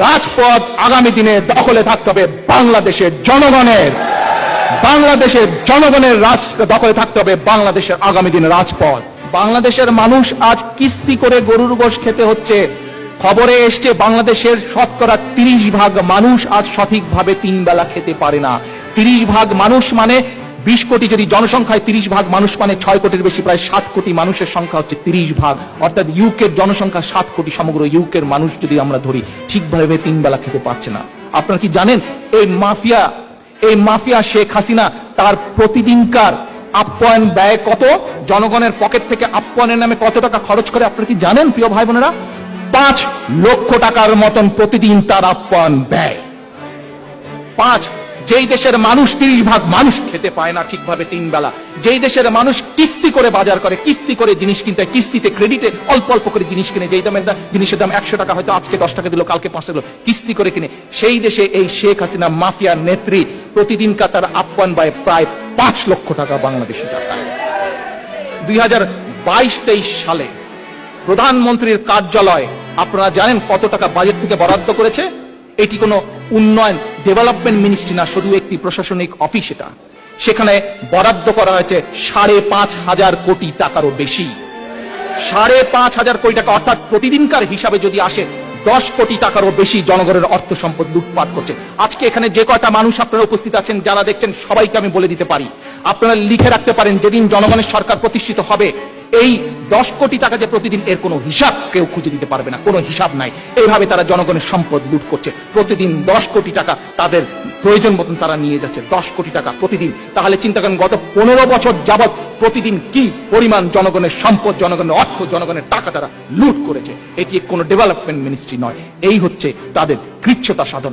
রাজপথ আগামী দিনে দখলে থাকতে হবে বাংলাদেশের জনগণের। বাংলাদেশের জনগণের দখলে থাকতে হবে বাংলাদেশের আগামী দিনের রাজপথ। বাংলাদেশের মানুষ আজ কিস্তি করে গরুর গোশ খেতে হচ্ছে। খবরে এসছে বাংলাদেশের শতকরা 30% মানুষ আজ সঠিকভাবে 3 বেলা খেতে পারে না। 30% মানুষ মানে 20 কোটি, যদি জনসংখ্যায় 30% মানুষ মানে 6 কোটির বেশি, প্রায় 7 কোটি মানুষের সংখ্যা হচ্ছে 30%। অর্থাৎ ইউকের জনসংখ্যা 7 কোটি, সমগ্র ইউকের মানুষ যদি আমরা ধরি ঠিকভাবে 3 বেলা খেতে পারছে না। আপনারা কি জানেন এই মাফিয়া শেখ হাসিনা তার প্রতিদিনকার আপ্যায়ন ব্যয় কত? জনগণের পকেট থেকে আপ্যায়নের নামে কত টাকা খরচ করে আপনারা কি জানেন প্রিয় ভাই বোনেরা? 5 লক্ষ টাকার মতন প্রতিদিন তার আপ্যায়ন ব্যয়। যেই দেশের মানুষ 30% মানুষ খেতে পায় না ঠিকভাবে 3 বেলা, যেই দেশের মানুষ কিস্তি করে বাজার করে, কিস্তি করে জিনিস কিনতে, কিস্তিতে ক্রেডিটে অল্প অল্প করে জিনিস কিনে, যেই দামের জিনিসের দাম 100 টাকা হয়তো আজকে 10 টাকা দিল, কালকে 5 টাকা দিল, কিস্তি করে কিনে, সেই দেশে এই শেখ হাসিনা মাফিয়ার নেত্রী প্রতিদিন তার আপ্যায়ন ব্যয় প্রায় 5 লক্ষ টাকা বাংলাদেশি টাকা। 2022-23 সালে প্রধানমন্ত্রীর কার্যালয় আপনারা জানেন কত টাকা বাজেট থেকে বরাদ্দ করেছে? এটি কোনো উন্নয়ন ডেভেলপমেন্ট মিনিস্ট্রি না, শুধু একটি প্রশাসনিক অফিস। এটা সেখানে বরাদ্দ করা হয়েছে 5,500 কোটি টাকারও বেশি। 5,500 কোটি টাকা, অর্থাৎ প্রতিদিনকার হিসাবে যদি আসে 10 কোটি টাকারও বেশি জনগণের অর্থ সম্পদ লুটপাট করছে। আজকে এখানে যে কয়টা মানুষ আপনারা উপস্থিত আছেন, যারা দেখছেন, সবাইকে আমি বলে দিতে পারি, আপনারা লিখে রাখতে পারেন, যেদিন জনগণের সরকার প্রতিষ্ঠিত হবে এই 10 কোটি টাকা যে প্রতিদিন, এর কোনো হিসাব কেউ খুঁজে দিতে পারবে না, কোনো হিসাব নাই। এইভাবে তারা জনগণের সম্পদ লুট করছে। প্রতিদিন 10 কোটি টাকা তাদের প্রয়োজন মতন তারা নিয়ে যাচ্ছে, 10 কোটি টাকা প্রতিদিন। তাহলে চিন্তা করেন গত 15 বছর যাবৎ প্রতিদিন কি পরিমাণ জনগণের সম্পদ, জনগণের অর্থ, জনগণের টাকা তারা লুট করেছে। এটি কোনো ডেভেলপমেন্ট মিনিস্ট্রি নয়, এই হচ্ছে তাদের কৃচ্ছতা সাধন।